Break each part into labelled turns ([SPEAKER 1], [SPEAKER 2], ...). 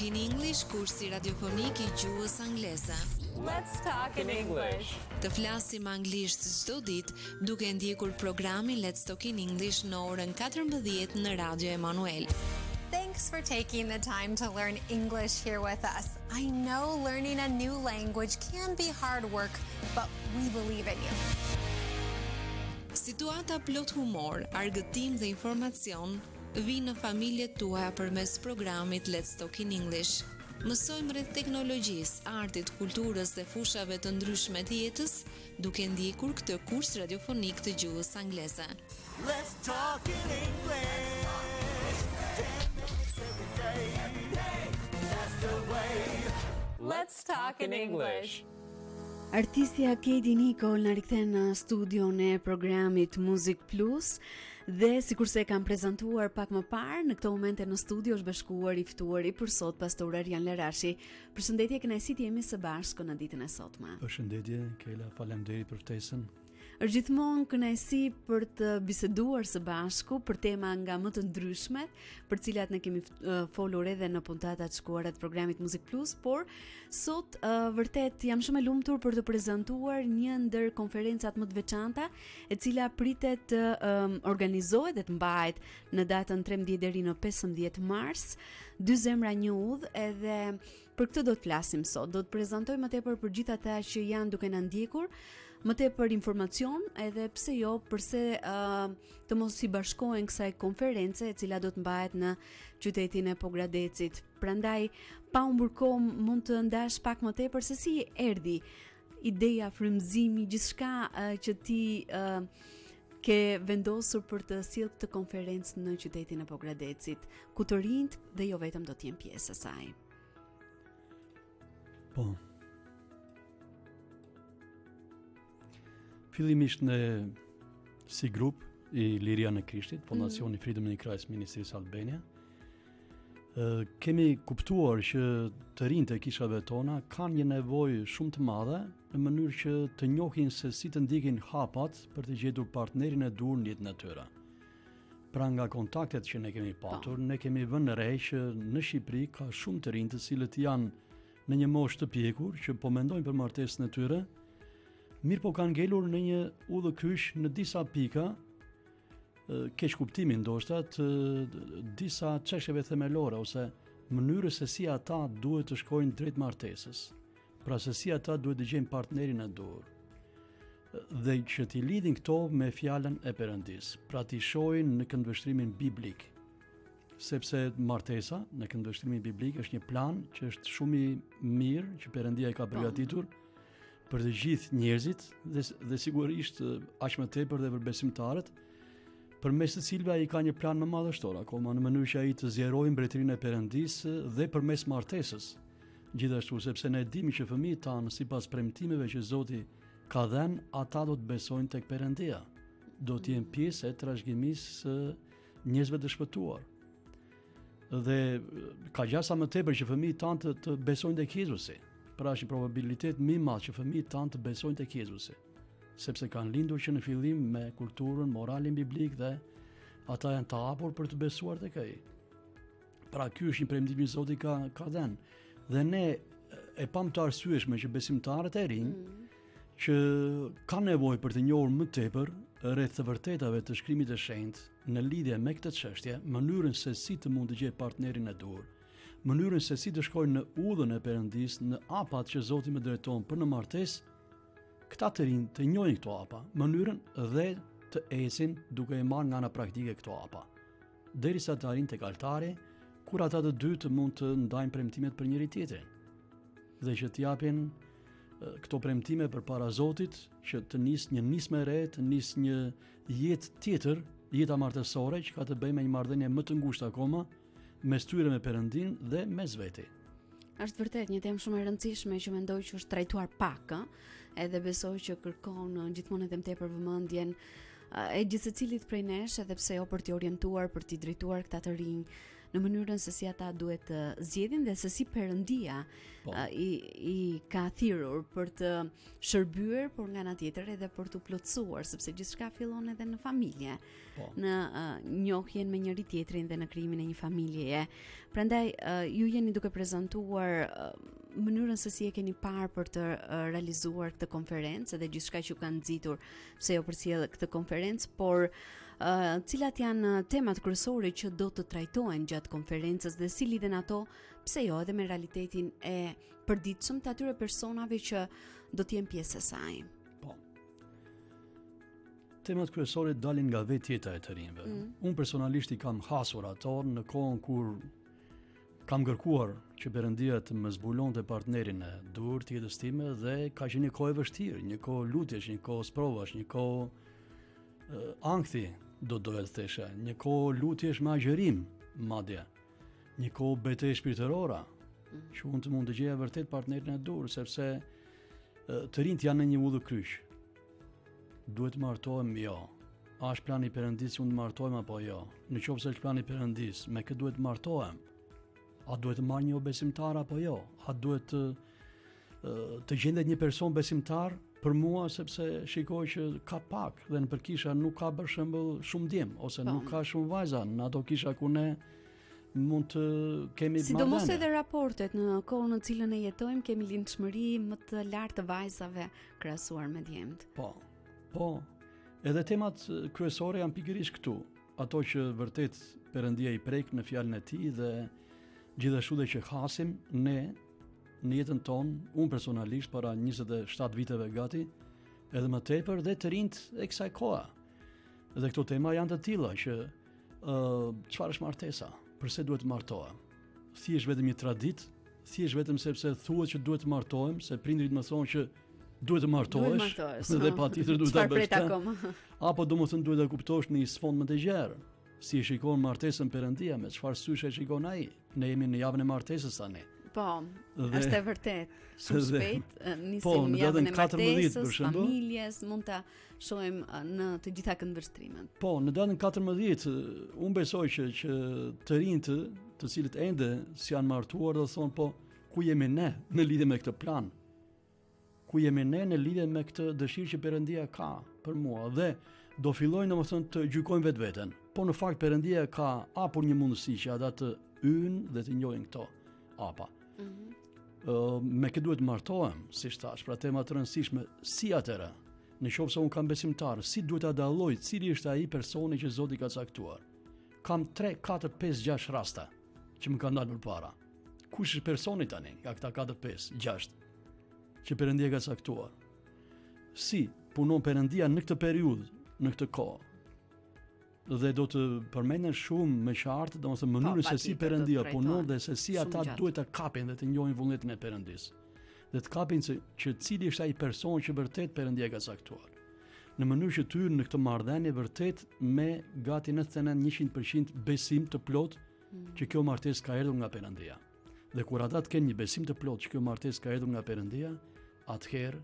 [SPEAKER 1] in English, kursi radiofonik I gjuhës angleze.
[SPEAKER 2] Let's talk in English.
[SPEAKER 1] Të flasim anglisht çdo ditë duke ndjekur programin Let's Talk in English në orën 14 në Radio Emanuel.
[SPEAKER 3] Thanks for taking the time to learn English here with us. I know learning a new language can be hard work, but we believe in you.
[SPEAKER 1] Situata plot humor, argëtim dhe informacion vinë në familjet tuaja përmes programit Let's Talk in English. Mësojmë rreth teknologjisë, artit, kulturës dhe fushave të ndryshme të jetës, duke ndjekur këtë kurs radiofonik të gjuhës angleze.
[SPEAKER 4] Let's talk in English. 10 minutes every day. That's the way.
[SPEAKER 2] Let's talk in English.
[SPEAKER 5] Artistja Katie Nicole në rikthen në studion e programit Music Plus dhe sikurse e kam prezantuar pak më parë, në këto momente në studio është bashkuar I ftuari për sot pastor Arjan Lerashi. Përshëndetje, kënaqësi të jemi së bashku në ditën e sotme.
[SPEAKER 6] Përshëndetje, Kela, faleminderit për ftesën.
[SPEAKER 5] Është gjithmonë kënaqësi për të biseduar së bashku për tema nga më të ndryshmet, për cilat ne kemi folur edhe në puntatat e shkuara të programit Music Plus, por sot vërtet jam shumë e lumtur për të prezantuar një ndër konferencat më të veçanta, e cila pritet të organizohet dhe të mbahet në datën 13 deri në 15 mars. Dy zemra një udhë, edhe për këtë do të flasim sot. Do të prezantoj më tepër për gjithë ata që janë duke na ndjekur, më tepër informacion, edhe pse jo, përse të mos I bashkohen kësaj konference, e cila do të mbahet në qytetin e Pogradecit. Prandaj, pa humbur kohë, mund të ndash pak më tepër se si erdhi ideja, frymëzimi, gjithçka që ti ke vendosur për të sjellë këtë konferencë në qytetin e Pogradecit, ku të rinjt dhe jo vetëm do të jenë pjesë e saj.
[SPEAKER 6] Po. Fillimisht ne si grup I Liria në Krishtit, Fondacioni Freedom in Christ Ministries Albania, kemi kuptuar që të rinjt e kishave tona kanë një nevojë shumë të madhe në mënyrë që të njohin se si të ndjekin hapat për të gjetur partnerin e duhur në jetën e tyre. Pra nga kontaktet që ne kemi patur, ne kemi vënë re që në Shqipëri ka shumë të rinj të cilët janë në një moshë të pjekur që po mendojnë për martesën e tyre, mirë po kanë ngelur në një udhëkysh në disa pika, keq kuptimin ndoshta të disa çështjeve themelore ose mënyrës se si ata duhet të shkojnë drejt martesës. Pra se si ata duhet të gjejnë partnerin e duhur. Dhe që t'i lidhin këto me fjalën e Perëndis. Pra t'i shohin në këndvështrimin biblik. Sepse martesa në këndvështrimin biblik është një plan që është shumë I mirë që Perëndia e ka përgatitur për të gjithë njerëzit dhe sigurisht aq më tepër dhe për besimtarët, përmes të cilëve ai ka një plan më madhështor, akoma në mënyrë që ai të zgjerojë mbretërinë e Perëndisë dhe përmes martesës. Gjithashtu sepse ne dimi që fëmijët tanë sipas premtimeve që Zoti ka dhënë, ata do të besojnë tek Perëndia. Do të jenë pjesë e trashëgimisë së njerëzve të shpëtuar. Dhe ka gjasa më tepër që fëmijët tanë të besojnë tek Jezusi. Pra është një probabilitet më I madh që fëmijët tanë të besojnë tek Jezusi, sepse kanë lindur që në fillim me kulturën, moralin biblik dhe ata janë të hapur për të besuar tek ai. Pra ky është një premtim që Zoti ka dhënë. Dhe ne e pam të arsyeshme që besimtarët e rinj që kanë nevojë për të njohur më tepër rreth të vërtetave të shkrimit të shenjtë në lidhje me këtë çështje, mënyrën se si të mund të gjejë partnerin e duhur, mënyrën se si të shkojnë në udhën e Perëndisë, në hapat që Zoti më drejton për në martesë, këta të rinj të njohin këto hapa, mënyrën dhe të ecin duke I marrë nga ana praktike këto hapa, derisa të arrijnë tek altari, kur ata të dy të mund të ndajnë premtimet për njëri tjetrin, dhe që të japin këto premtime përpara Zotit, që të nisë një nismë e re, të nisë një jetë tjetër, jeta martësore që ka të bëjë me një marrëdhënie më të ngushtë akoma mes tyre me Perëndin dhe mes veti.
[SPEAKER 5] Është vërtet një temë shumë e rëndësishme që mendoj që është trajtuar pak, edhe besoj që kërkon gjithmonë edhe më tepër vëmendjen e gjithsecilit prej nesh, edhe pse jo për t'i orientuar, për t'i drejtuar këta të rinj në mënyrën se si ata duhet të zgjedhin dhe se si Perëndia i ka thirrur për të shërbyer, por nga ana tjetër edhe për të plotësuar, sepse gjithçka fillon edhe në familje, në njohjen me njëri tjetrin dhe në krijimin e një familjeje. Prandaj ju jeni duke prezantuar mënyrën se si e keni parë për të realizuar këtë konferencë dhe gjithçka që ju kanë nxitur pse jo përcjell këtë konferencë, por cilat janë temat kryesore që do të trajtohen gjatë konferencës dhe si lidhen ato, pse jo, edhe me realitetin e përditshëm të atyre personave që do të jenë pjesë e saj.
[SPEAKER 6] Po. Temat kryesore dalin nga vetjeta e të rinjve. Unë personalisht i kam hasur ato në kohën kur kam kërkuar që Perëndia të më zbulonte partnerin e dur të jetës time dhe ka qenë një kohë e vështirë, një kohë lutjesh, një kohë sprovash, një kohë ankthi, doja të thesha, një kohë lutjesh me agjerim, madje, një kohë betejë shpirtërora, që unë të mund të gjeja vërtet partnerin e dur, sepse të rinjt janë në një udhëkyq. Duhet të martohem, jo. A është plani i Perëndis që unë të martohem apo jo? Në qoftë se është plani i Perëndis, me kë duhet të martohem? A duhet të marr një besimtar apo jo? A duhet të gjendet një person besimtar për mua, sepse shikoj që ka pak dhe në përkisha nuk ka për shembull shumë djem ose nuk ka shumë vajza në ato kisha ku ne mund të kemi marrëdhënie.
[SPEAKER 5] Sidomos edhe raportet në kohën në cilën e jetojmë, kemi lindshmëri më të lartë të vajzave krahasuar me djemt.
[SPEAKER 6] Po. Edhe temat kryesore janë pikërisht këtu, ato që vërtet Perëndia i prek në fjalën e tij dhe gjithashtu dhe që hasim ne në jetën tonë, unë personalisht para 27 viteve gati, edhe më tepër dhe të rinjt e kësaj koha. Dhe këto tema janë të tilla që çfarë është martesa? Përse duhet të martohem? Thjesht vetëm një tradit, thjesht vetëm sepse thuhet që duhet të martohem, se prindrit më thonë që duhet të martohesh, dhe patjetër duhet ta bësh. Apo domethënë duhet ta kuptosh në një sfond më të gjerë. Si e shikon martesën Perëndia, me çfarë sysh e shikon ai? Ne jemi në javën e martesës tani.
[SPEAKER 5] Po, është e vërtet. Shumë shpejt nisim javën e martesës, familjes, mund ta shohim në të gjitha këndvështrimet.
[SPEAKER 6] Po, në datën 14, unë besoj që të rinjt, të cilët ende si janë martuar, do thonë, po, ku jemi ne në lidhje me këtë plan? Ku jemi ne në lidhje me këtë dëshirë që Perëndia ka për mua? Dhe do fillojnë domethënë të gjykojnë vetveten. Po në fakt Perëndia ka hapur një mundësi që ata të hyjnë dhe të njohin këto apa. Me këtë duhet martohem, si thash, pra tema të rëndësishme, si atëra, në qoftë se unë kam besimtar, si duhet ta dalloj cili është ai personi që Zoti ka caktuar. Kam 3, 4, 5, 6 raste që më kanë dalë përpara. Kush është personi tani nga këta 4, 5, 6 që Perëndia ka caktuar? Si punon Perëndia në këtë periudhë, në këtë kohë? Dhe do të përmenden shumë me qartë, domethënë mënyrën se si Perëndia punon dhe se si ata duhet ta kapin dhe të njohin vullnetin e Perëndis. Dhe të kapin që cili është ai person që vërtet Perëndia ka caktuar. Në mënyrë që të hyjnë në këtë marrëdhënie vërtet me gati 99% besim të plot që kjo martesë ka erdhur nga Perëndia. Dhe kur ata të kenë një besim të plot që kjo martesë ka erdhur nga Perëndia, atëherë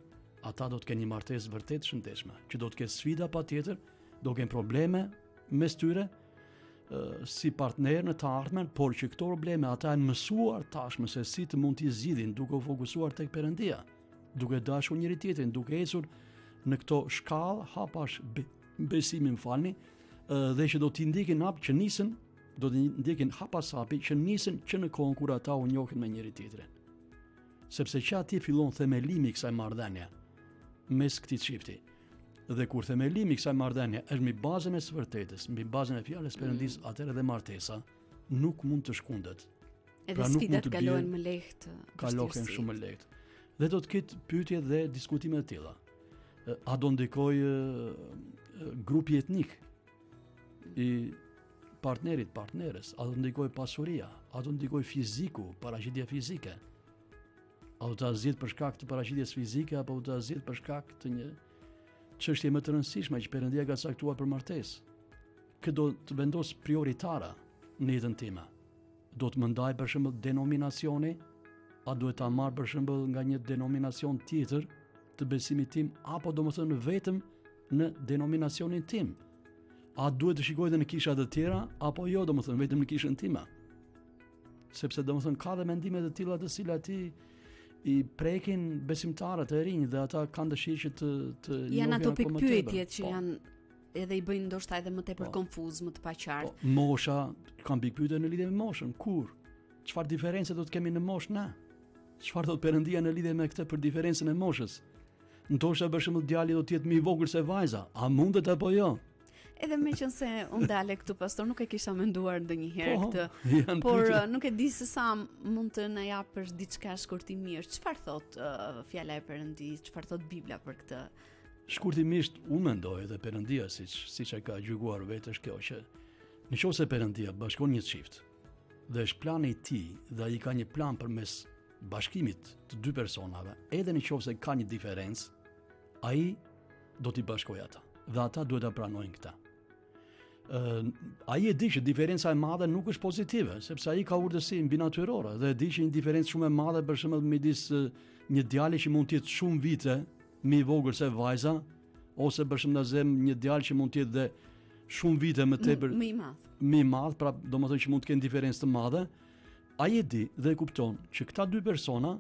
[SPEAKER 6] ata do të kenë një martesë vërtet shëndetshme, që do të ketë sfida patjetër, do kenë probleme mes tyre si partner në të ardhmen, por që këto probleme ata janë mësuar tashmë se si të mund t'i zgjidhin duke u fokusuar tek Perëndia, duke dashur njëri tjetrin, duke ecur në këto shkallë hapash besimin falni, dhe që do t'i ndikin hap që nisën, do t'i ndikin hapas hapi që nisën që në kohën kur ata u njohin me njëri tjetrin. Sepse që aty fillon themelimi i kësaj marrëdhënie mes këtij çifti. Dhe kur themelimi i kësaj marrëdhënie është mbi bazën e së vërtetës, mbi bazën e fjalës Perëndis, atëherë dhe martesa nuk mund të shkundet.
[SPEAKER 5] Edhe sfidat kalohen më lehtë.
[SPEAKER 6] Kalohen shumë më lehtë. Dhe do të ketë pyetje dhe diskutime të tilla. A do ndikoj grupi etnik i partnerit, partneres? A do ndikoj pasuria? A do ndikoj fiziku, paraqitja fizike? A do ta zgjidh për shkak të paraqitjes fizike apo do ta zgjidh për shkak të një çështje më të rëndësishme që Perëndia ka caktuar për martesë? Kë do të vendos prioritara në jetën time? Do të më ndaj për shembull denominacioni, a duhet ta marr për shembull nga një denominacion tjetër të besimit tim, apo domethënë vetëm në denominacionin tim? A duhet të shikoj edhe në kisha të tjera apo jo, domethënë vetëm në kishën time? sepse domethënë ka dhe mendime të tilla të cilat i prekin besimtarët e rinj dhe ata kanë dëshirë që të
[SPEAKER 5] Janë ato
[SPEAKER 6] njohin akoma më
[SPEAKER 5] pikpyetjet
[SPEAKER 6] tepër.
[SPEAKER 5] që janë edhe i bëjnë ndoshta edhe më tepër konfuz, më të paqartë.
[SPEAKER 6] Mosha, kanë pikpyetje në lidhje me moshën. Kur? Çfarë diferencë do të kemi në moshë na? Çfarë thot Perëndia në lidhje me këtë për diferencën e moshës? Ndoshta për shembull djali do të jetë më i vogël se vajza, a mundet apo jo?
[SPEAKER 5] Edhe meqense unë dale këtu pastor, nuk e kisha menduar ndonjëherë këtë.
[SPEAKER 6] Janë
[SPEAKER 5] Por
[SPEAKER 6] pyetje.
[SPEAKER 5] nuk e di se sa mund të na japësh diçka shkurtimisht. Çfarë thot fjala e Perëndisë, çfarë thot Bibla për këtë?
[SPEAKER 6] Shkurtimisht unë mendoj dhe Perëndia siç e ka gjykuar vetë është kjo që nëse Perëndia bashkon një çift dhe është plani i tij dhe ai ka një plan përmes bashkimit të dy personave, edhe nëse ka një diferencë, ai do t'i bashkojë ata dhe ata duhet ta pranojnë këtë. Ai e di që diferenca e madhe nuk është pozitive, sepse ai ka urdhësi mbi natyrore dhe e di që një diferencë shumë e madhe për shembull midis një djali që mund të jetë shumë vite më i vogël se vajza, ose për shembull zem një djalë që mund të jetë dhe shumë vite më tepër
[SPEAKER 5] Më i madh.
[SPEAKER 6] më i madh, pra domethënë që mund të kenë diferencë të madhe, ai e di dhe e kupton që këta dy persona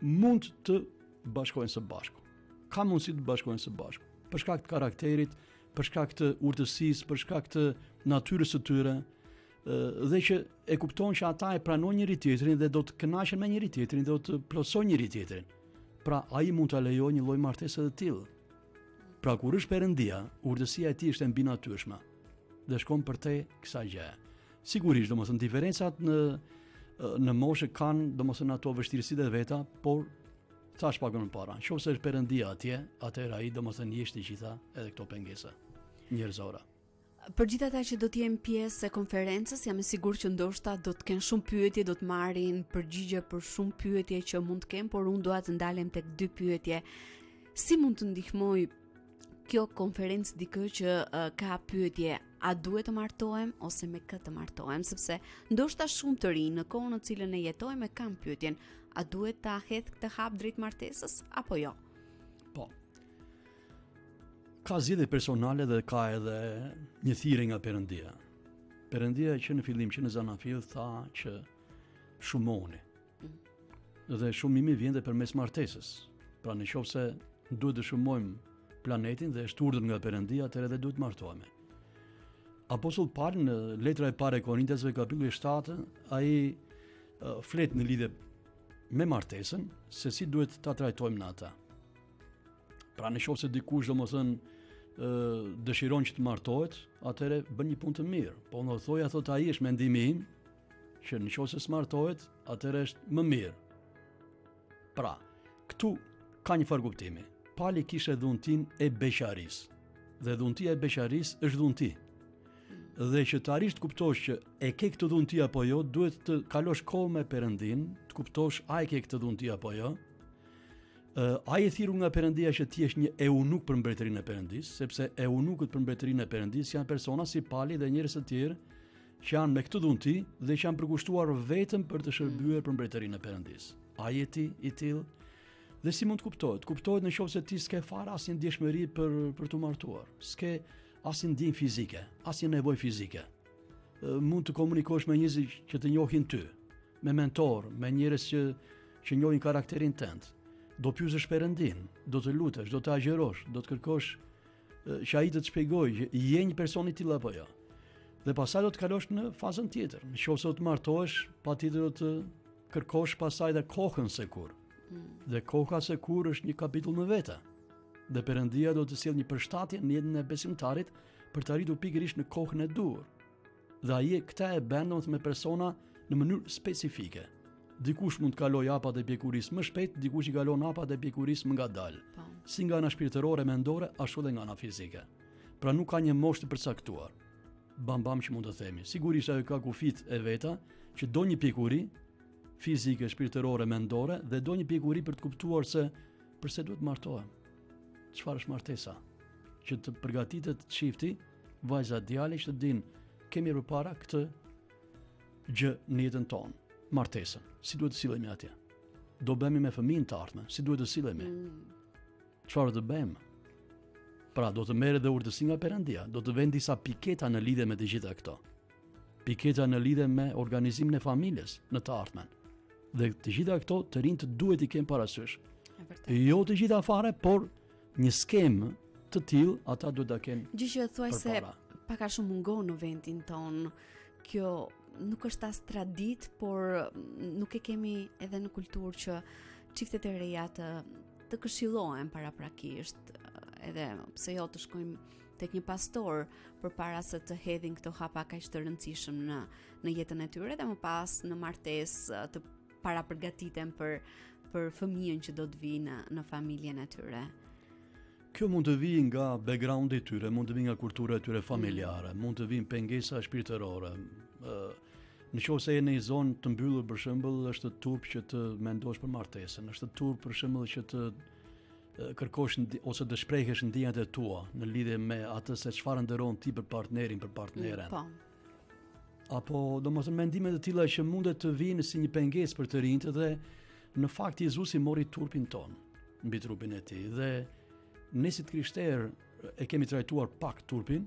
[SPEAKER 6] mund të bashkohen së bashku. Ka mundësi të bashkohen së bashku, për shkak të karakterit, për shkak të urtësisë, për shkak të natyrës së tyre, dhe që e kupton që ata e pranojnë njëri tjetrin dhe do të kënaqen me njëri tjetrin, do të plotësojnë njëri tjetrin. Pra ai mund ta lejojë një lloj martese të tillë. Pra kur është Perëndia, urtësia e tij është e mbinatyrshme dhe shkon për te kësaj gjë. Sigurisht, domethënë diferencat në moshë kanë domethënë ato vështirësitë e veta, por thash pak më parë, nëse është Perëndia atje, atëherë ai domethënë jeshtë të gjitha edhe këto pengesa njerëzore.
[SPEAKER 5] Për gjithë ata që do të jenë pjesë e konferencës, jam e sigurt që ndoshta do të kenë shumë pyetje, do të marrin përgjigje për shumë pyetje që mund të kenë, por unë dua të ndalem tek dy pyetje. Si mund të ndihmoj kjo konferencë dikë që ka pyetje, a duhet të martohem ose me kë të martohem, sepse ndoshta shumë të rinj në kohën në cilën e jetojmë kanë pyetjen, a duhet ta hedh këtë hap drejt martesës apo jo?
[SPEAKER 6] Po. Ka zgjedhje personale dhe ka edhe një thirrje nga Perëndia. Perëndia që në fillim që në Zanafill tha që shumoni. Dhe shumimi vjen dhe përmes martesës. Pra nëse duhet të shumojmë planetin dhe është urdhër nga Perëndia, atëherë edhe duhet martohemi. Apostull Paul në letra e parë e Korintasve kapitulli 7, ai flet në lidhje me martesën se si duhet ta trajtojmë në ata. Pra nëse dikush domethënë dëshiron që të martohet, atëherë bën një punë të mirë. Po në thoja thot ai është mendimi im që nëse s'martohet, atëherë është më mirë. Pra, këtu ka një farë kuptimi. Pali kishte dhuntin e beqarisë. Dhe dhuntia e beqarisë është dhunti. Dhe që të arrish të kuptosh që e ke këtë dhunti apo jo, duhet të kalosh kohë me Perëndin, të kuptosh a e ke këtë dhunti apo jo. Ai e thirrur nga Perëndia që ti jesh një eunuk për mbretërinë e Perëndisë, sepse eunukët për mbretërinë e Perëndisë janë persona si Pali dhe njerëz të tjerë që janë me këtë dhunti dhe që janë përkushtuar vetëm për të shërbyer për mbretërinë e Perëndisë. Ai e ti i tillë dhe si mund të kuptohet? Kuptohet nëse ti s'ke fare asnjë ndjeshmëri për të martuar, s'ke asnjë ndjenjë fizike, asnjë nevojë fizike. Mund të komunikosh me njerëz që të njohin ty, me mentor, me njerëz që njohin karakterin tënd. Do pyesësh Perëndin, do të lutesh, do të agjerosh, do të kërkosh që ai të të shpjegojë që je një person i tillë apo jo. Dhe pastaj do të kalosh në fazën tjetër. Nëse do të martohesh, patjetër do të kërkosh pastaj dhe kohën se kur. Dhe koha se kur është një kapitull në vete. Dhe Perëndia do të sjellë një përshtatje në jetën e besimtarit për të arritur pikërisht në kohën e duhur. Dhe ai këtë e bën me persona në mënyrë specifike. Dikush mund të kaloj hapat e pjekurisë më shpejt, dikush i kalon hapat e pjekurisë më ngadalë. Si nga ana shpirtërore, mendore, ashtu edhe nga ana fizike. Pra nuk ka një moshë të përcaktuar. Bam që mund të themi. Sigurisht ajo ka kufit e veta që do një pjekuri fizike, shpirtërore, mendore dhe do një pjekuri për të kuptuar se pse duhet martohem. Çfarë është martesa? Që të përgatitet çifti, vajza djali që të dinë kemi përpara këtë gjë në jetën tonë. Martesën, si duhet të sillemi atje? Do bëhemi me fëmijën të ardhmen, si duhet të sillemi? Çfarë do bëjmë? Pra do të merret dhe urtësi nga Perëndia, do të vënë disa piketa në lidhje me të gjitha këto. piketa në lidhje me organizimin e familjes në të ardhmen. Dhe të gjitha këto të rinjt duhet i kemë parasysh. Jo të gjitha fare, por një skemë të tillë ata duhet ta kenë.
[SPEAKER 5] Gjë që thuaj se
[SPEAKER 6] përpara.
[SPEAKER 5] pak a shumë mungon në vendin ton. Kjo nuk është as tradit, por nuk e kemi edhe në kulturë që çiftet e reja të këshillohen paraprakisht, edhe pse jo të shkojmë tek një pastor përpara se të hedhin këto hapa kaq të rëndësishëm në jetën e tyre dhe më pas në martesë të parapërgatiten për fëmijën që do të vijë në familjen e tyre.
[SPEAKER 6] Kjo mund të vijë nga backgroundi i tyre, mund të vijë nga kultura e tyre familjare, mund të vijë pengesa shpirtërore. Në qoftë se je në një zonë të mbyllur, për shembull, është turp që të mendosh për martesën, është turp për shembull që të kërkosh ose të shprehësh ndjenjat e tua në lidhje me atë se çfarë nderon ti për partnerin, për partneren.
[SPEAKER 5] Po.
[SPEAKER 6] Apo domethënë mendime të tilla që mundet të vinë si një pengesë për të rinjtë dhe në fakt Jezusi mori turpin ton mbi trupin e tij dhe ne si krishterë e kemi trajtuar pak turpin,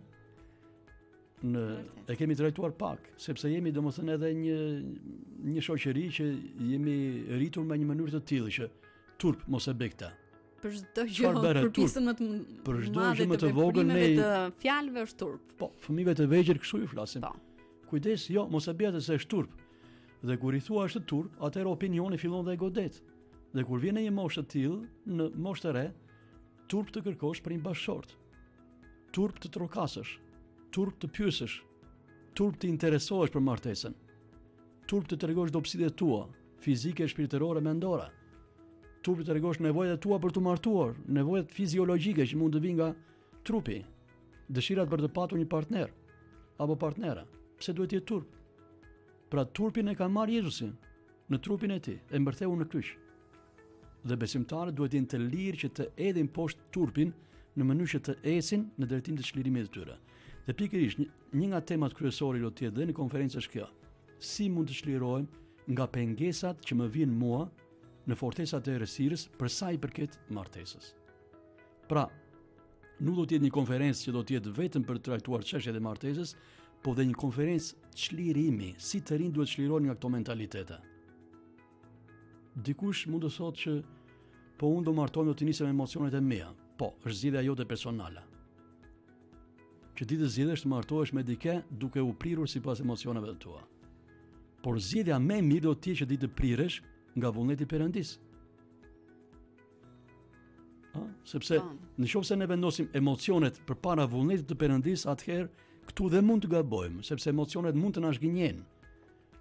[SPEAKER 6] e kemi trajtuar pak, sepse jemi domethënë edhe një shoqëri që jemi rritur me një mënyrë të tillë që turp mos e bëj këtë.
[SPEAKER 5] Për çdo gjë, për pjesën më të vogël ne të fjalëve është turp.
[SPEAKER 6] Po, fëmijëve të vegjël kështu ju flasim.
[SPEAKER 5] Po.
[SPEAKER 6] Kujdes, jo, mos e bëj atë se është turp. Dhe kur i thua është turp, atëherë opinioni fillon dhe godet. Dhe kur vjen në një moshë të tillë, në moshë të re, turp të kërkosh për një bashkëshort, turp të trokasësh, turp të pyesësh, turp të interesohesh për martesën, turp të tregosh dobësitë tua, fizike, shpirtërore, mendore, turp të tregosh nevojat tua për të martuar, nevojat fiziologjike që mund të vinë nga trupi, dëshirat për të patur një partner apo partnera. Pse duhet të jetë turp? Pra turpin e ka marrë Jezusi në trupin e tij, e mbërtheu në kryq. Dhe besimtarët duhet jenë të lirë që të edhin poshtë turpin në mënyrë që të ecin në drejtim të çlirimit të tyre. Dhe pikërisht një nga temat kryesore do të jetë dhe në konferencë është kjo. Si mund të çlirohem nga pengesat që më vijnë mua në fortesat e errësirës për sa i përket martesës. Pra, nuk do të jetë një konferencë që do të jetë vetëm për të trajtuar çështjet e martesës, po dhe një konferencë çlirimi, si të rinj duhet çlirohen nga këto mentalitete. Dikush mund të thotë që po unë do martohem, do të nisem emocionet e mia. Po, është zgjidhja jote personale. Që ti të zgjedhësh të martohesh me dikë duke u prirur sipas emocioneve të tua. Por zgjidhja më e mirë do të jetë që ti të prirësh nga vullneti i Perëndis. Sepse nëse ne vendosim emocionet përpara vullnetit të Perëndis, atëherë këtu dhe mund të gabojmë, sepse emocionet mund të na zgjinjejnë.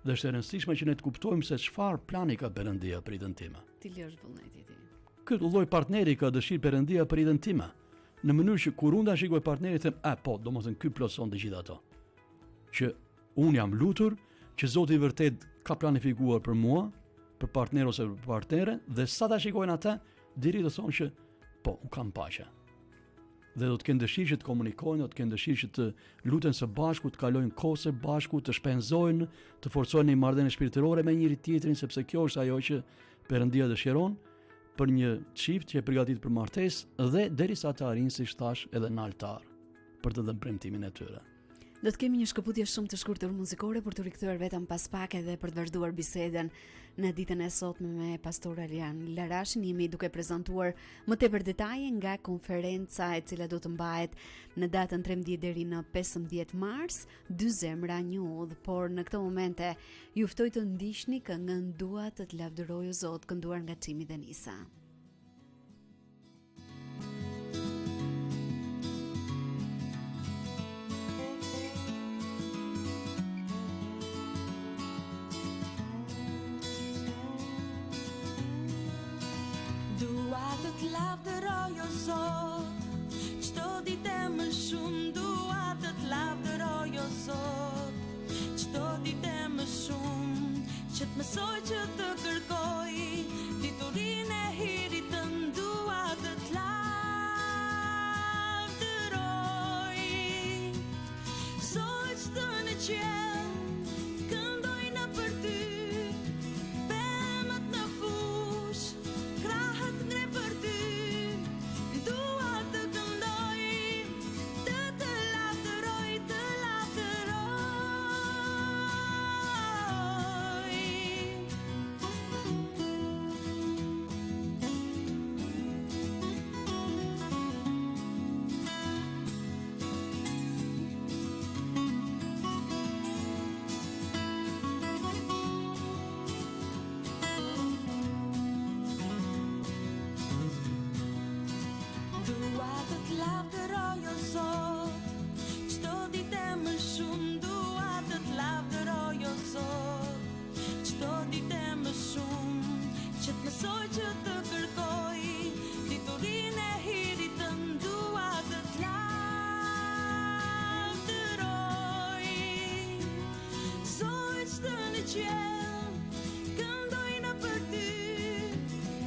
[SPEAKER 6] Dhe është e rëndësishme që ne të kuptojmë se çfarë plani ka Perëndia për jetën time.
[SPEAKER 5] Cili është vullneti i tij?
[SPEAKER 6] Këtë lloj partneri ka dëshirë Perëndia për jetën time. Në mënyrë që kur unë ta shikoj partnerin them, po, domethënë ky plotson të gjitha ato. Që unë jam lutur që Zoti i vërtet ka planifikuar për mua, për partner ose për partnere, dhe sa ta shikojnë atë, deri të thonë që po, unë kam paqe. Dhe do të kenë dëshirë që të komunikojnë, do të kenë dëshirë që të luten së bashku, të kalojnë kohë së bashku, të shpenzojnë, të forcojnë një marrëdhënie shpirtërore me njëri tjetrin, sepse kjo është ajo që Perëndia dëshiron për një çift që e përgatit për martesë dhe derisa të arrijnë, siç thash, edhe në altar për të dhënë premtimin e tyre.
[SPEAKER 5] Do të kemi një shkëputje shumë të shkurtër muzikore për të rikthyer vetëm pas pak edhe për të vazhduar bisedën në ditën e sotme me pastor Alian Larashin. Jemi duke prezantuar më tepër detaje nga konferenca e cila do të mbahet në datën 13 deri në 15 mars, dy zemra një udhë, por në këto momente ju ftoj të ndiqni këngën Dua të të lavdëroj o Zot, kënduar nga Çimi dhe Nisa.
[SPEAKER 7] Dua të të lavdëroj o Zot, çdo ditë më shumë. Dua të të lavdëroj o Zot, çdo ditë më shumë. Që të mësoj që të kërkoj diturinë e hirit tënd. Dua të të lavdëroj Zot, çdo në qiell këndojnë për ty. Pemët në fush, krahët ngre për ty. Dua të këndoj, të lavdëroj, të lavdëroj. lavdëroj o Zot, çdo ditë më shumë dua të të lavdëroj o Zot, çdo ditë më shumë që të mësoj që të kërkoj diturinë e hirit të dua të të lavdëroj. Zot të në qiell, këndoj në për ty,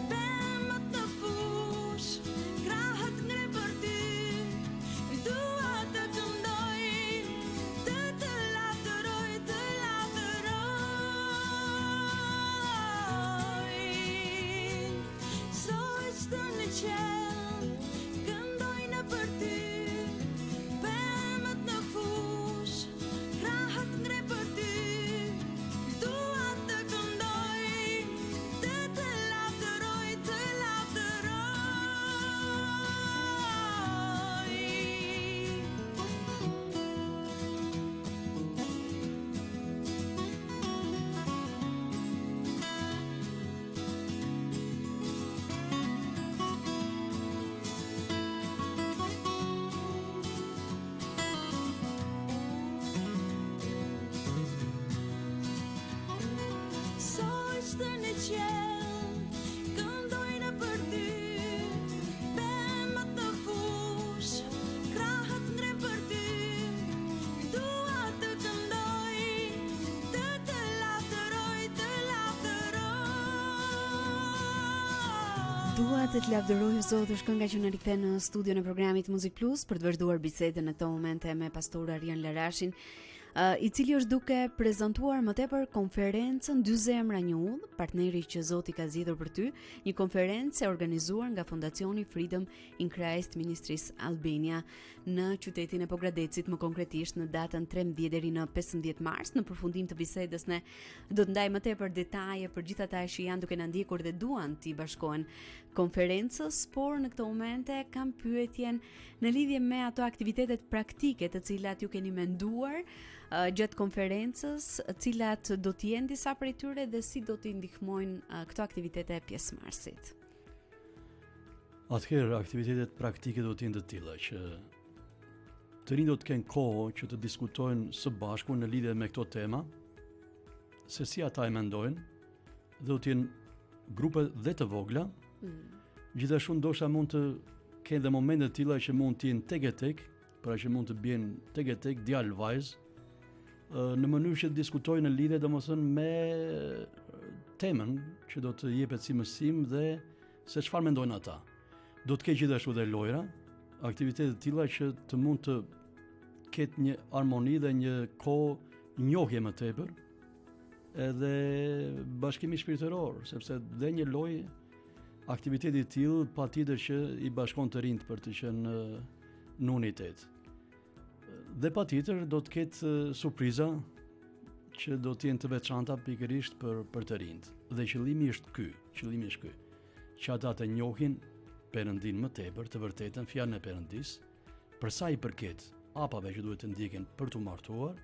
[SPEAKER 7] pemët në fush, krahët ngre për ty, dua të këndoj, të të lavdëroj, të lavdëroj. Zot të në qiell, këndoj në për ty, pemët në fush, krahët ngre për ty, dua të këndoj, të të lavdëroj, të lavdëroj. Soj të në qiell, këndoj në për ty, pemët në fush, krahët ngre për ty, dua të këndoj, të të lavdëroj, të lavdëroj.
[SPEAKER 5] Dua të të lavdëroj o Zot është kënga që na rikthen në studion e programit Muzik Plus për të vazhduar bisedën në këto momente me pastor Arian Larashin, i cili është duke prezantuar më tepër konferencën Dy zemra një udhë, partneri që Zoti ka zgjedhur për ty, një konferencë e organizuar nga Fondacioni Freedom in Christ Ministries Albania në qytetin e Pogradecit, më konkretisht në datën 13 deri në 15 mars. Në përfundim të bisedës ne do të ndajmë më tepër detaje për gjithë ata që janë duke na ndjekur dhe duan të bashkohen konferencës, por në këto momente kam pyetjen në lidhje me ato aktivitetet praktike të cilat ju keni menduar gjatë konferencës, cilat do të jenë disa prej tyre dhe si do t'i ndihmojnë këto aktivitete pjesëmarrësit.
[SPEAKER 6] Atëherë, aktivitetet praktike do të jenë të tilla që të rinjtë do të kenë kohë që të diskutojnë së bashku në lidhje me këto tema, se si ata e mendojnë, dhe do të jenë grupe dhe të vogla. Gjithashtu ndoshta mund të kenë dhe momente të tilla që mund të jenë tek e tek, pra që mund të bjenë tek e tek djalë vajzë, në mënyrë që të diskutojnë në lidhje domethënë me temën që do të jepet si mësim dhe se çfarë mendojnë ata. Do të ketë gjithashtu dhe lojra, aktivitete të tilla që të mund të ketë një harmoni dhe një kohë njohje më tepër, edhe bashkimi shpirtëror, sepse dhe një lojë aktiviteti i tillë patjetër që i bashkon të rinjt për të qenë në unitet. Dhe patjetër do të ketë surpriza që do të jenë të veçanta pikërisht për të rinjt. Dhe qëllimi është ky, që ata të njohin Perëndin më tepër, të vërtetën fjalën e Perëndis, për sa i përket hapave që duhet të ndjeken për të martuar,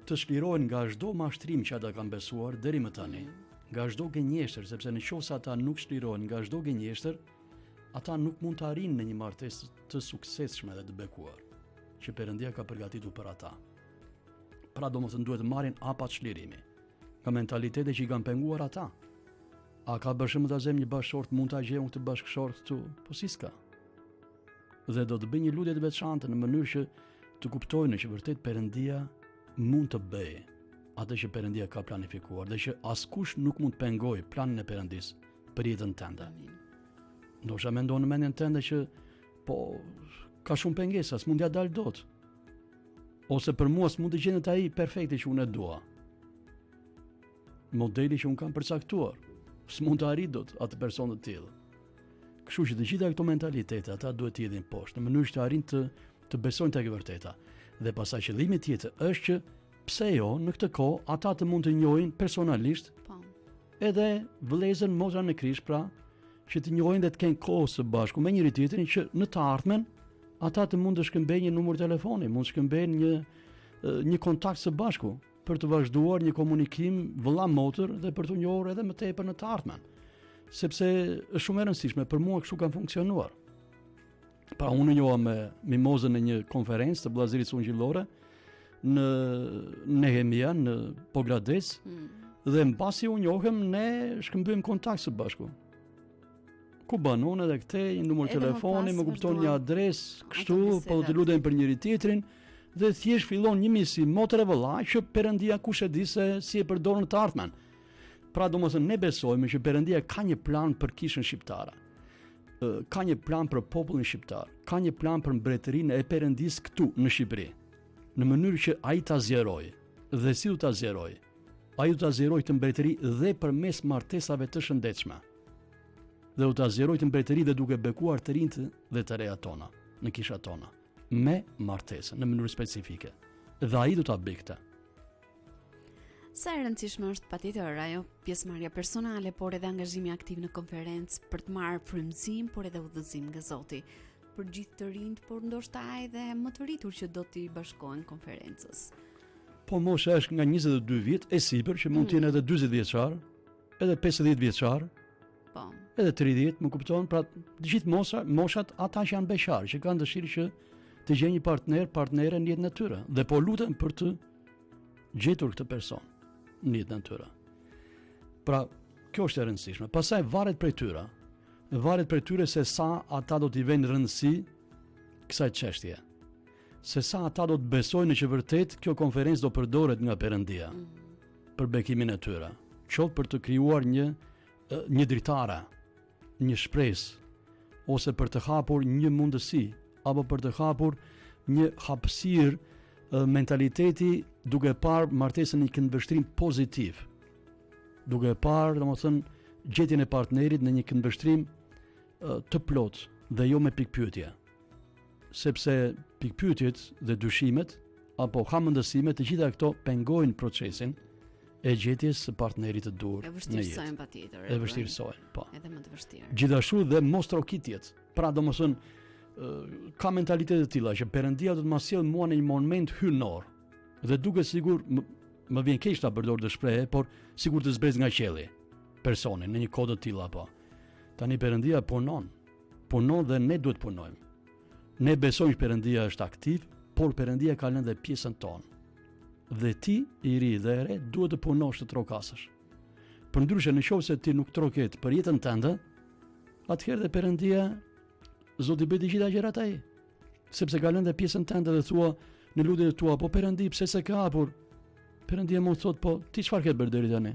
[SPEAKER 6] të shlirohen nga çdo mashtrim që ata kanë besuar deri më tani, nga çdo gënjeshtër, sepse nëse ata nuk shlirohen nga çdo gënjeshtër, ata nuk mund të arrijnë në një martesë të suksesshme dhe të bekuar që Perëndia ka përgatitur për ata. Pra domethënë duhet të marrin hapat shlirimi nga mentalitete që i kanë penguar ata. A ka për shembull ta zem një bashkëshort, mund ta gjejmë këtë bashkëshort këtu? Po si s'ka. Dhe do të bëj një lutje të veçantë në mënyrë që të kuptojnë që vërtet Perëndia mund të bëjë atë që Perëndia ka planifikuar dhe që askush nuk mund të pengojë planin e Perëndis për jetën tënde. Ndoshta mendon në mendjen tënde që po ka shumë pengesa, s'mund ja dal dot. Ose për mua s'mund të gjendet ai perfekti që unë e dua. Modeli që unë kam përcaktuar, s'mund të arrit dot atë person të tillë. Kështu që të gjitha këto mentalitete ata duhet të jedhin poshtë në mënyrë që të arrin të besojnë tek e vërteta. Dhe pastaj qëllimi tjetër është që pse jo në këtë kohë ata të mund të njohin personalisht edhe vëllezën motra në Krisht, pra që të njohin dhe të kenë kohë së bashku me njëri tjetrin që në të ardhmen ata të mund të shkëmbejnë një numër telefoni, mund të shkëmbejnë një kontakt së bashku për të vazhduar një komunikim vëlla-motër dhe për të njohur edhe më tepër në të ardhmen. Sepse është shumë e rëndësishme, për mua kështu kanë funksionuar. Pra unë njoha me Mimozën në një konferencë të Vllazirit Ungjillore në Nehemia në Pogradec dhe mbasi u njohëm ne shkëmbym kontakt së bashku. Ku banon edhe këtej, një numër telefoni, më kupton një adresë, kështu, po të lutem për njëri tjetrin dhe thjesht fillon një misi motre vëllai që Perëndia kush e di se si e përdor në të ardhmen. Pra domethënë ne besojmë që Perëndia ka një plan për kishën shqiptare. Ka një plan për popullin shqiptar, ka një plan për mbretërinë e Perëndisë këtu në Shqipëri, në mënyrë që ai ta zgjerojë. Dhe si do ta zgjerojë? Ai do ta zgjerojë të mbretëri dhe përmes martesave të shëndetshme. Dhe do ta zgjerojë të mbretëri dhe duke bekuar të rinjtë dhe të reja tona, në kishat tona, me martesë në mënyrë specifike. Dhe ai do ta bëjë këtë.
[SPEAKER 5] Sa e rëndësishme është patjetër ajo pjesëmarrja personale, por edhe angazhimi aktiv në konferencë për të marrë frymëzim, por edhe udhëzim nga Zoti për gjithë të rinjt, por ndoshta edhe më të rritur që do t'i bashkohen konferencës.
[SPEAKER 6] Po mosha është nga 22 vjet e sipër që mund të jenë edhe 40 vjeçar, edhe 50 vjeçar,
[SPEAKER 5] Po.
[SPEAKER 6] edhe 30, më kupton, pra të gjithë moshat ata që janë beqar, që kanë dëshirë që të gjejnë një partnere në jetën e tyre dhe po luten për të gjetur këtë person në jetën e tyre. Pra, kjo është e rëndësishme. Pastaj varet prej tyre se sa ata do t'i vënë rëndësi kësaj çështje. Se sa ata do të besojnë që vërtet kjo konferencë do përdoret nga Perëndia për bekimin e tyre, qoftë për të krijuar një dritare, një shpresë, ose për të hapur një mundësi, apo për të hapur një hapësirë mentaliteti duke parë martesën një këndvështrim pozitiv, duke parë domethënë gjetjen e partnerit në një këndvështrim të plot dhe jo me pikpyetje. Sepse pikpyetjet dhe dyshimet apo hamendësimet të gjitha këto pengojnë procesin e gjetjes së partnerit të dur në jetë.
[SPEAKER 5] E vështirësojnë patjetër.
[SPEAKER 6] E vështirësojnë, po.
[SPEAKER 5] Edhe më të vështirë.
[SPEAKER 6] Gjithashtu dhe mos trokitjet. Pra domethënë ka mentalitet të tilla që Perëndia do të ma sjell mua në një moment hynor. Dhe duket sigur më vjen keq ta përdor të shpreh, por sigur të zbrez nga qielli personin në një kohë të tilla apo. Tani Perëndia punon dhe ne duhet punojmë. Ne besojmë që Perëndia është aktiv, por Perëndia ka lënë dhe pjesën tonë. Dhe ti, i ri dhe e re, duhet të punosh të trokasësh. Përndryshe nëse ti nuk troket për jetën tënde, atëherë dhe Perëndia Zoti bëj të gjitha gjërat ai. Sepse ka lënë dhe pjesën tënde dhe thua në lutjet tua, po Perëndi, pse s'e ka hapur? Perëndia mund thot, po ti çfarë ke bërë deri tani?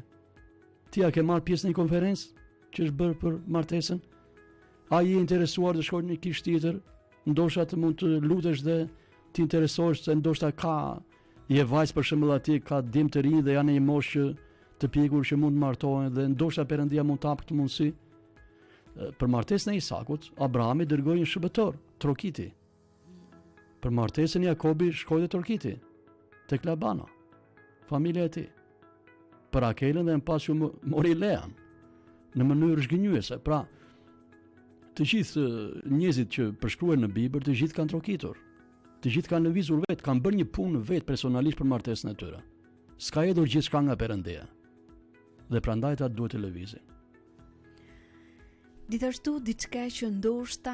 [SPEAKER 6] Ti a ke marrë pjesë në një konferencë që është bërë për martesën? A je interesuar të shkojnë në një kishë tjetër? Ndoshta të mund të lutesh dhe ti interesohesh se ndoshta je vajzë për shembull atje, ka dim të rinj dhe janë në një moshë të pjekur që mund të martohen dhe ndoshta Perëndia mund të hapë këtë mundësi. Për martesën e Isakut, Abrahami dërgoi një shëbëtor, Trokiti. Për martesën e Jakobi shkoi te Trokiti, tek Labana, familja e tij. Për Rakelën dhe më pas që mori Lean në mënyrë zhgënjyese. Pra, të gjithë njerëzit që përshkruhen në Bibël, të gjithë kanë trokitur. Të gjithë kanë lëvizur vetë, kanë bërë një punë vetë personalisht për martesën e tyre. S'ka hedhur gjithçka nga Perëndia. Dhe prandaj ata duhet të lëvizin.
[SPEAKER 5] Gjithashtu diçka që ndoshta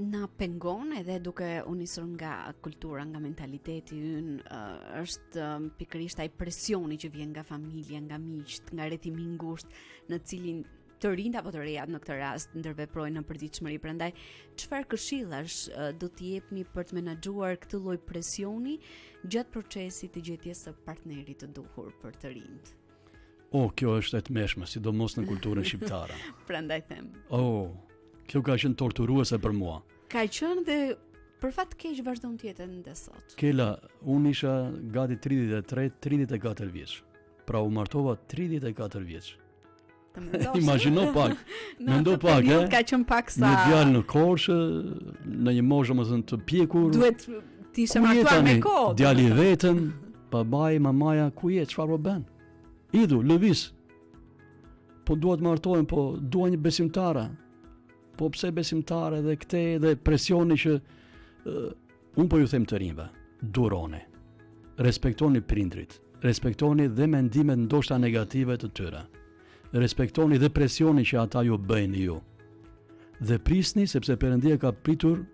[SPEAKER 5] na pengon edhe duke u nisur nga kultura, nga mentaliteti ynë, është pikërisht ai presioni që vjen nga familja, nga miqt, nga rrethimi i ngushtë në cilin të rinjt apo të rejat në këtë rast ndërveprojnë në përditshmëri. Prandaj, çfarë këshillash do t'i jepni për të menaxhuar këtë lloj presioni gjatë procesit të gjetjes së partnerit të duhur për të rinjt?
[SPEAKER 6] Kjo është e tmeshme, sidomos në kulturën shqiptare.
[SPEAKER 5] Prandaj them.
[SPEAKER 6] Kjo ka qenë torturuese për mua.
[SPEAKER 5] Ka qenë dhe për fat keq vazhdon të jetë ende sot.
[SPEAKER 6] Kela, unë isha gati 34 vjeç. Pra u martova 34 vjeç. Imagjino pak. Mendo pak,
[SPEAKER 5] ka qenë pak sa.
[SPEAKER 6] Një djalë në Korçë, në një moshë domethënë të pjekur.
[SPEAKER 5] Duhet të ishe martuar me kohë.
[SPEAKER 6] Djali i vetëm, babai, mamaja, ku je, çfarë po bën? Idu, lëviz. Po duhet martohen, po dua një besimtare. Po pse besimtare dhe këte dhe presioni që unë po ju them të rinjve, duroni. Respektoni prindrit, respektoni dhe mendimet ndoshta negative të tyre. Respektoni dhe presionin që ata ju bëjnë ju. Dhe prisni sepse Perëndia ka pritur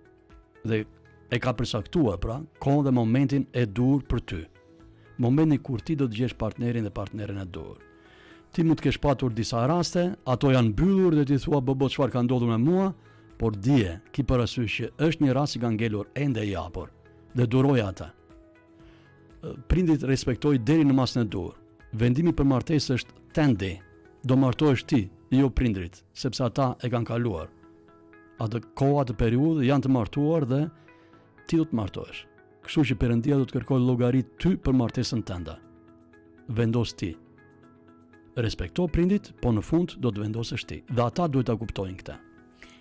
[SPEAKER 6] dhe e ka përcaktuar pra kohën dhe momentin e dur për ty. Momentin kur ti do të gjesh partnerin dhe partneren e dur. Ti mund të kesh patur disa raste, ato janë mbyllur dhe ti thua bëbo çfarë ka ndodhur me mua, por dije, ki parasysh që është një rast që ka ngelur ende i hapur dhe duroj ata. Prindit respektoj deri në masën e dur. Vendimi për martesë është tendi. Do martohesh ti, jo prindrit, sepse ata e kanë kaluar. Atë kohë, atë periudhë janë të martuar dhe ti do të martohesh. Kështu që Perëndia do të kërkojë llogari ty për martesën tënde. Vendos ti. Respekto prindit, po në fund do të vendosësh ti. Dhe ata duhet ta kuptojnë këtë.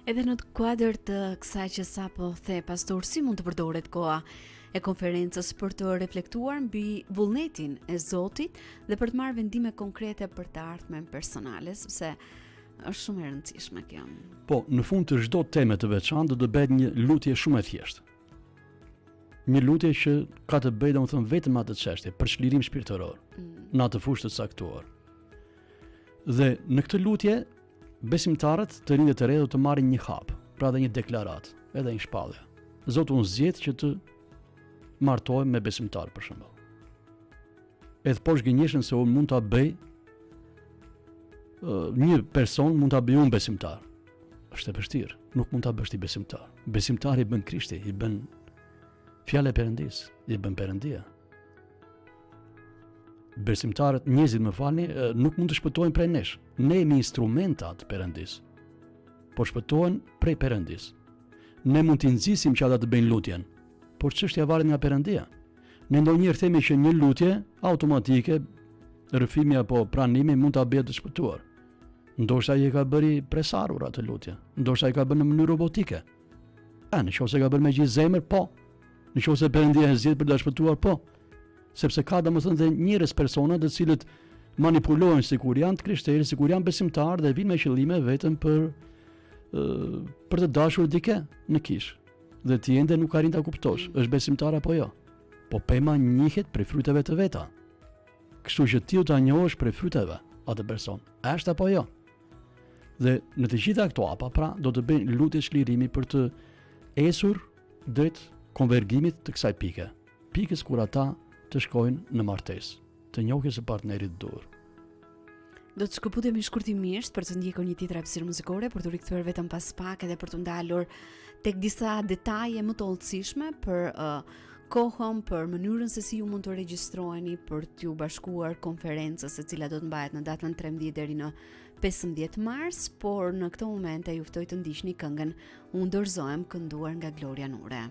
[SPEAKER 5] Edhe në kuadër të kësaj që sapo the pastor, si mund të përdoret koha e konferencës për të reflektuar mbi vullnetin e Zotit dhe për të marrë vendime konkrete për të ardhmen personale, sepse është shumë e rëndësishme kjo.
[SPEAKER 6] Po, në fund të çdo teme të veçantë do të bëhet një lutje shumë e thjeshtë. Një lutje që ka të bëjë domethënë vetëm me atë çështje, për çlirim shpirtëror, në atë fushë të caktuar. Dhe në këtë lutje besimtarët të rinjtë të re do të marrin një hap, pra dhe një deklaratë, edhe një shpallje. Zoti unë zgjedh që të martohem me besimtar për shembull. Edhe poshtë gënjeshën se unë mund ta bëj një person mund ta bëj unë besimtar. Është e vështirë, nuk mund ta bësh ti besimtar. Besimtari i bën Krishti, i bën fjala e Perëndis, i bën Perëndia. Besimtarët, njerëzit më falni, nuk mund të shpëtohen prej nesh. Ne jemi instrumenta të Perëndis. Po shpëtohen prej Perëndis. Ne mund t'i nxisim që ata të bëjnë lutjen, por çështja varet nga Perëndia. Ne ndonjëherë themi që një lutje automatike, rrëfimi apo pranimi mund ta bëjë të shpëtuar. Ndoshta ai e ka bëri presarur atë lutje. Ndoshta ai ka bërë në mënyrë robotike. Nëse ka bërë me gjithë zemër, po. Nëse Perëndia e zgjedh për ta shpëtuar, po. Sepse ka domethënë dhe njerëz persona të cilët manipulojnë sikur janë të krishterë, sikur janë besimtarë dhe vinë me qëllime vetëm për të dashur dikë në kish. Dhe ti ende nuk arrin ta kuptosh, është besimtar apo jo. Po pema njihet prej fryteve të veta. Kështu që ti u ta njohësh prej fryteve atë person. A është apo jo? Dhe në të gjitha këto hapa, pra, do të bëjnë lutje çlirimi për të esur drejt konvergimit të kësaj pike. Pikës kur ata të shkojnë në martesë, të njohjes së partnerit dur.
[SPEAKER 5] Do të shkëputemi shkurtimisht për të ndjekur një tjetër hapësirë muzikore, për të rikthyer vetëm pas pak edhe për të ndalur tek disa detaje më të hollësishme për kohën, për mënyrën se si ju mund të regjistroheni për t'ju bashkuar konferencës e cila do të mbahet në datën 13 deri në 15 mars, por në këtë moment ju ftoj të ndiqni këngën Unë dorëzohem, kënduar nga Gloria Nure.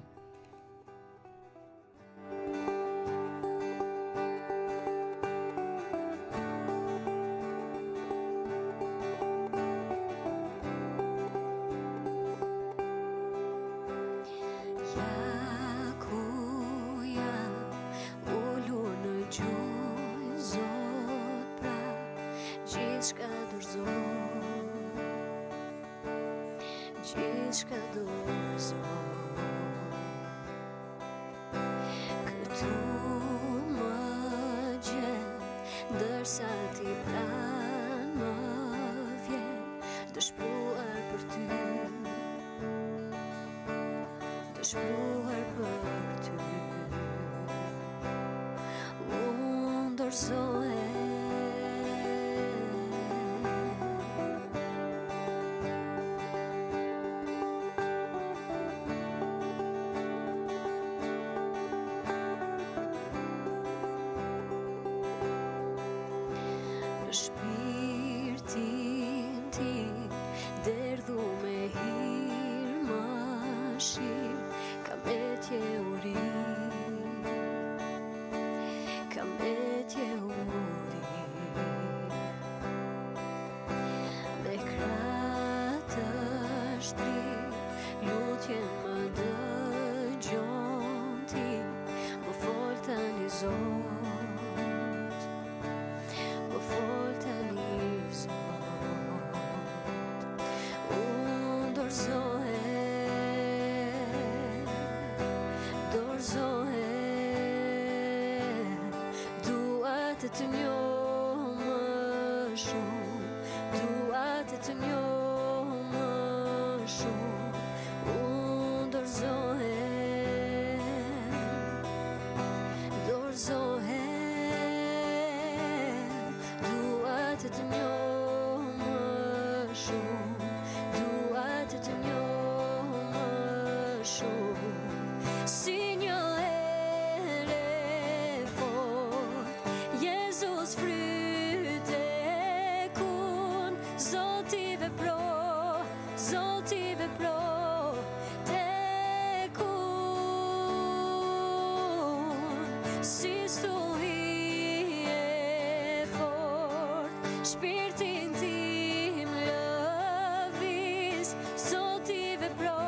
[SPEAKER 8] shumë, dua të të njoh më shumë. Si një ere fort, Jezus fryte kun, Zoti vepro, Zoti vepro, si stuhi e fort, shpirtin tim lëviz, Zoti vepro,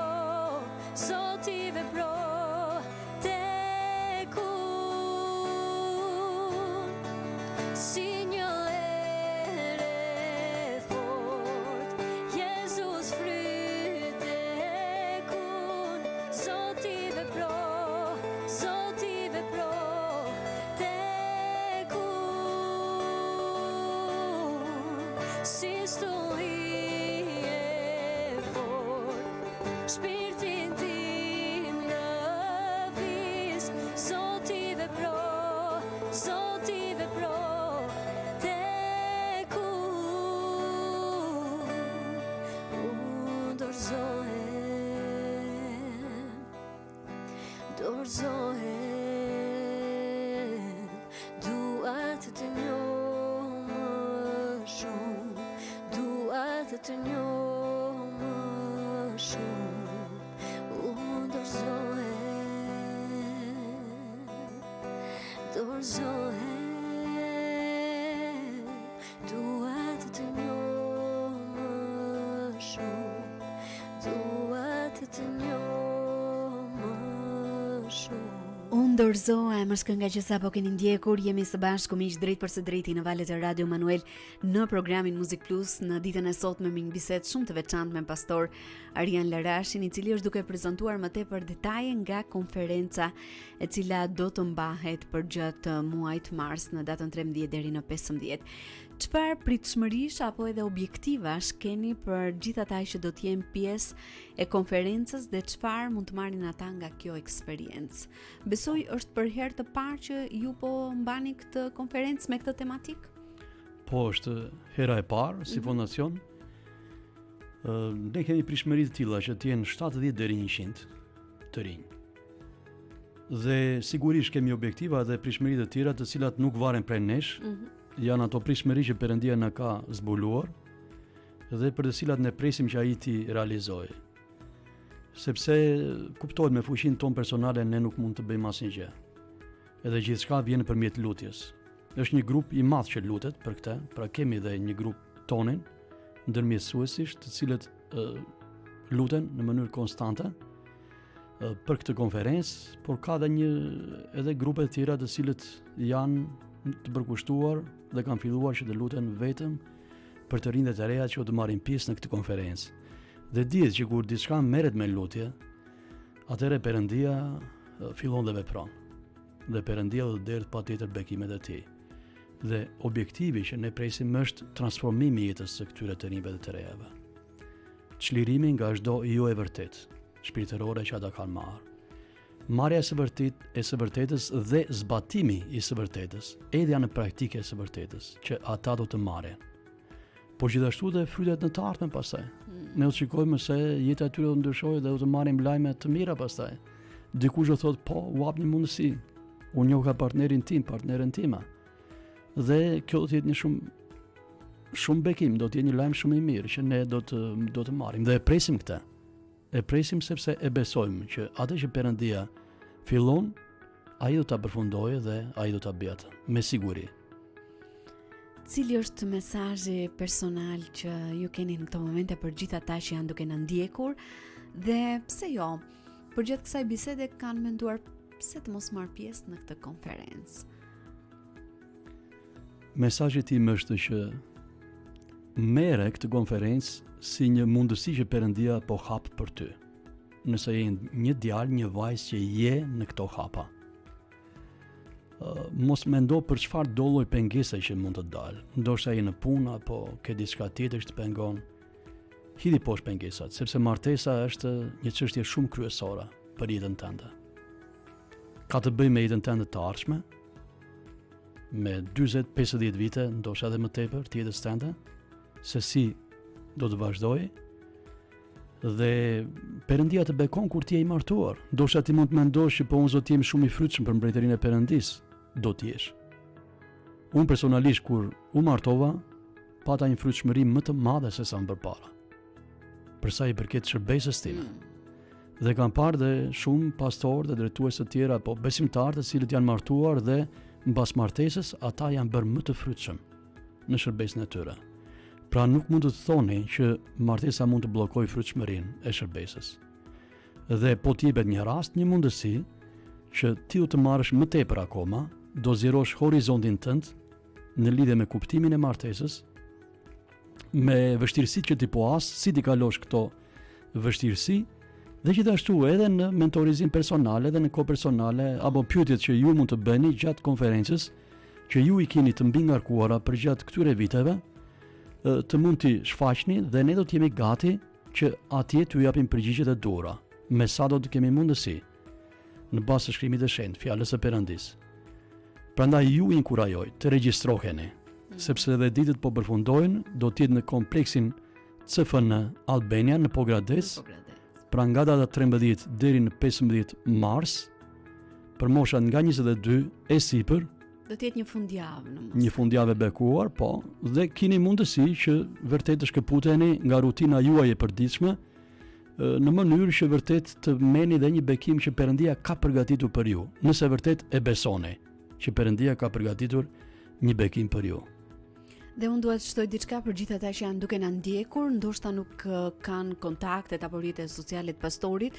[SPEAKER 8] Zoti vepro, tek unë, si një ere fort, Jezus fryte kun, Zoti vepro, Zoti vepro, si stuhi e fort, shpirtin tim lëviz, Zoti vepro, Zoti vepro, tek unë dorëzohem, dua të të njoh më shumë, dua të të njoh më shumë, unë dorëzohem, dua të të njoh më shumë, dua të të njoh më shumë.
[SPEAKER 5] Unë dorëzohem është kënga që sapo keni ndjekur. Jemi së bashku miq drejt për së drejti në valët e Radio Manuel në programin Muzik Plus. Në ditën e sotme me një bisedë shumë të veçantë me pastor Arjan Larashin, i cili është duke prezantuar më tepër detaje nga konferenca e cila do të mbahet përgjatë muajit mars në datën 13 deri në 15. Çfarë pritshmërish apo edhe objektivash keni për gjithë ata që do të jenë pjesë e konferencës dhe çfarë mund të marrin ata nga kjo eksperiencë? Besoj është për herë të parë që ju po mbani këtë konferencë me këtë tematik?
[SPEAKER 6] Po, është hera e parë si fondacion. Ne kemi prishmëri të tilla që të jenë 70 deri 100 të rinj. Dhe sigurisht kemi objektiva dhe prishmëri të tjera të cilat nuk varen prej nesh. Janë ato prishmëri që Perëndia na ka zbuluar dhe për të cilat ne presim që ai ti realizojë. Sepse kuptohet me fuqinë tonë personale ne nuk mund të bëjmë asnjë gjë. Edhe gjithçka vjen nëpërmjet lutjes. Është një grup i madh që lutet për këtë, pra kemi dhe një grup tonin ndërmjetësuesisht të cilët luten në mënyrë konstante për këtë konferencë, por ka edhe grupe të tjera të cilët janë të përkushtuar dhe kanë filluar që të luten vetëm për të rinjtë e reja që do të marrin pjesë në këtë konferencë. Dhe dihet që kur diçka merret me lutje, atëherë Perëndia fillon dhe vepron. Dhe Perëndia do derdh patjetër bekimet e tij. Dhe objektivi që ne presim është transformimi i jetës së këtyre të rinjve dhe të rejave. Çlirimi nga çdo jo e vërtet, shpirtërore që ata kanë marrë. Marrja e së vërtetës dhe zbatimi i së vërtetës, edhja në praktike e së vërtetës që ata do të marrin. Por gjithashtu dhe frytet në të ardhmen pastaj. Ne u shikojmë se jeta e tyre do ndryshojë dhe do të marrim lajme të mira pastaj. Dikush do thotë po, u hap një mundësi. Unë njoh ka partnerin tim, partneren time. Dhe kjo do të jetë një shumë bekim, do të jetë një lajm shumë i mirë që ne do të marrim dhe e presim këtë. E presim sepse e besojmë që atë që Perëndia fillon, ai do ta përfundojë dhe ai do ta bëjë atë, me siguri.
[SPEAKER 5] Cili është mesazhi personal që ju keni në këto momente për gjithë ata që janë duke na ndjekur dhe pse jo, përgjatë kësaj bisede kanë menduar pse të mos marr pjesë në këtë konferencë?
[SPEAKER 6] Mesazhi tim është që merre këtë konferencë si një mundësi që Perëndia po hap për ty. Nëse je një djalë, një vajzë që je në këto hapa. Mos mendo për çfarë do lloj pengese që mund të dalë. Ndoshta je në punë apo ke diçka tjetër që të pengon. Hidhi poshtë pengesat, sepse martesa është një çështje shumë kryesore për jetën tënde. Ka të bëjë me jetën tënde të ardhshme, me 40-50 vite, ndoshta edhe më tepër të jetës tënde, se si do të vazhdoj. Dhe Perëndia të bekon kur ti je i martuar. Ndoshta ti mund të mendosh që po unë zot jem shumë i frytshëm për mbretërinë e Perëndis. Do të jesh. Unë personalisht kur u martova, pata një frytshmëri më të madhe se sa më përpara. Për sa i përket shërbesës time. Dhe kam parë dhe shumë pastorë dhe drejtues të tjerë apo besimtarë të cilët janë martuar dhe mbas martesës ata janë bërë më të frytshëm në shërbesën e tyre. Pra nuk mund të thoni që martesa mund të bllokojë frytshmërinë e shërbesës. Dhe po të jepet një rast, një mundësi që ti u të marrësh më tepër akoma, dozirosh horizontin tënd në lidhje me kuptimin e martesës, me vështirësitë që ti po as, si ti kalosh këto vështirësi, dhe gjithashtu edhe në mentorizim personale dhe në kohë personale apo pyetjet që ju mund të bëni gjatë konferencës, që ju i keni të mbingarkuara për gjatë këtyre viteve, të mund t'i shfaqni dhe ne do të jemi gati që atje t'ju japim përgjigjet e duhura, me sa do të kemi mundësi, në bazë të shkrimit të shenjtë, fjalës së Perëndis. Prandaj ju inkurajoj të regjistroheni, sepse edhe ditët po përfundojnë, do të jetë në kompleksin CFN Albania në Pogradec, pra nga data 13 deri në 15 mars, për moshat nga 22 e sipër.
[SPEAKER 5] Do të jetë një fundjavë në mos.
[SPEAKER 6] Një fundjavë e bekuar, po, dhe keni mundësi që vërtet të shkëputeni nga rutina juaj e përditshme, në mënyrë që vërtet të merrni dhe një bekim që Perëndia ka përgatitur për ju, nëse vërtet e besoni që Perëndia ka përgatitur një bekim për ju.
[SPEAKER 5] Dhe unë duhet të shtoj diçka për gjithë ata që janë duke na ndjekur, ndoshta nuk kanë kontaktet apo rrjetet sociale të pastorit,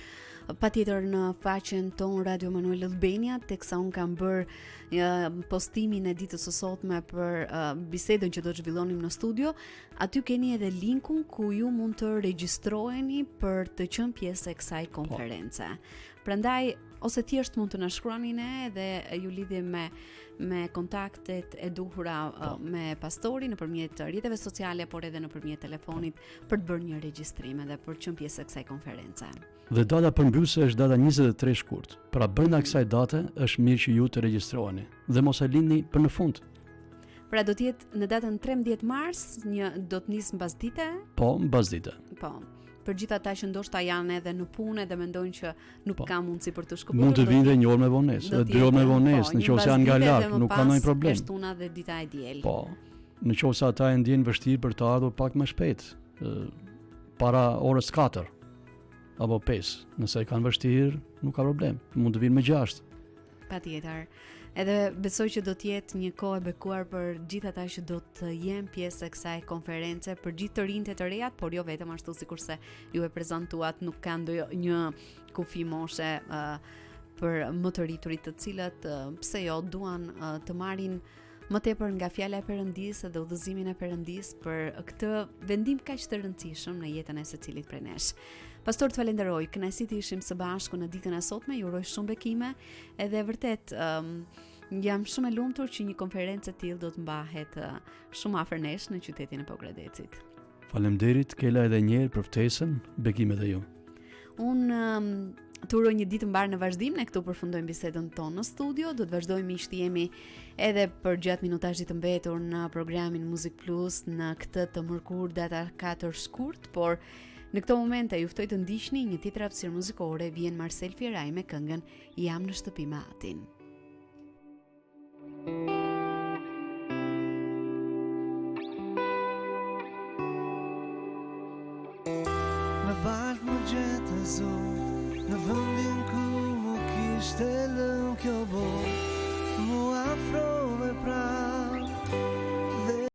[SPEAKER 5] patjetër në faqen tonë Radio Manuel Albania, teksa unë kam bërë postimin e ditës së sotme për bisedën që do të zhvillonim në studio, aty keni edhe linkun ku ju mund të regjistroheni për të qenë pjesë e kësaj konference. Prandaj ose thjesht mund të na shkruani ne dhe ju lidhje me kontaktet e duhura me pastorin nëpërmjet rrjeteve sociale, por edhe nëpërmjet telefonit për të bërë një regjistrim edhe për të qenë pjesë e kësaj konference.
[SPEAKER 6] Dhe data përmbyse është data 23 shkurt. Pra brenda kësaj date është mirë që ju të regjistroheni dhe mos e lindni për në fund.
[SPEAKER 5] Pra do të jetë në datën 13 mars, do të nisë mbasdite?
[SPEAKER 6] Po, mbasdite.
[SPEAKER 5] Po. Për gjithë ata që ndoshta janë edhe në punë dhe mendojnë që nuk ka mundësi për të shkëputur.
[SPEAKER 6] Mund të vinë dhe 1 orë me vonesë, 2 orë me vonesë, nëse janë nga larg, nuk ka ndonjë problem.
[SPEAKER 5] Peshtuna dhe dita e diel.
[SPEAKER 6] Po. Nëse ata e ndjejnë vështirë për të ardhur pak më shpejt, para orës 4 apo 5, nëse kanë vështirë, nuk ka problem. Mund të vinë me 6.
[SPEAKER 5] Patjetër. Edhe besoj që do të jetë një kohë e bekuar për gjithë ata që do të jenë pjesë e kësaj konference, për gjithë të rinjtë të rejat, por jo vetëm ashtu sikurse ju e prezantuat, nuk kanë ndonjë kufi moshe për më të rriturit, të cilët pse jo duan të marrin më tepër nga fjala e Perëndisë dhe udhëzimin e Perëndisë për këtë vendim kaq të rëndësishëm në jetën e secilit prej nesh. Pastor, të falenderoj, kënaqësi të ishim së bashku në ditën e sotme, ju uroj shumë bekime, edhe vërtet jam shumë e lumtur që një konferencë e tillë do të mbahet shumë afër nesh në qytetin e Pogradecit.
[SPEAKER 6] Faleminderit, Kela, edhe një herë për ftesën, bekime dhe ju.
[SPEAKER 5] Unë të uroj një ditë mbar në vazhdim, ne këtu përfundojmë bisedën tonë në studio, do të vazhdojmë miq të jemi edhe për gjatë minutazhit të mbetur në programin Muzik Plus në këtë të mërkur data 4 shkurt, por në këto momente ju ftoj të ndiqni një tjetër hapësirë muzikore, vjen Marcel Fieraj me këngën Jam në shtëpi me Atin.
[SPEAKER 4] Në balë më gjetë Zot, në vendin ku më kishte lënë kjo botë.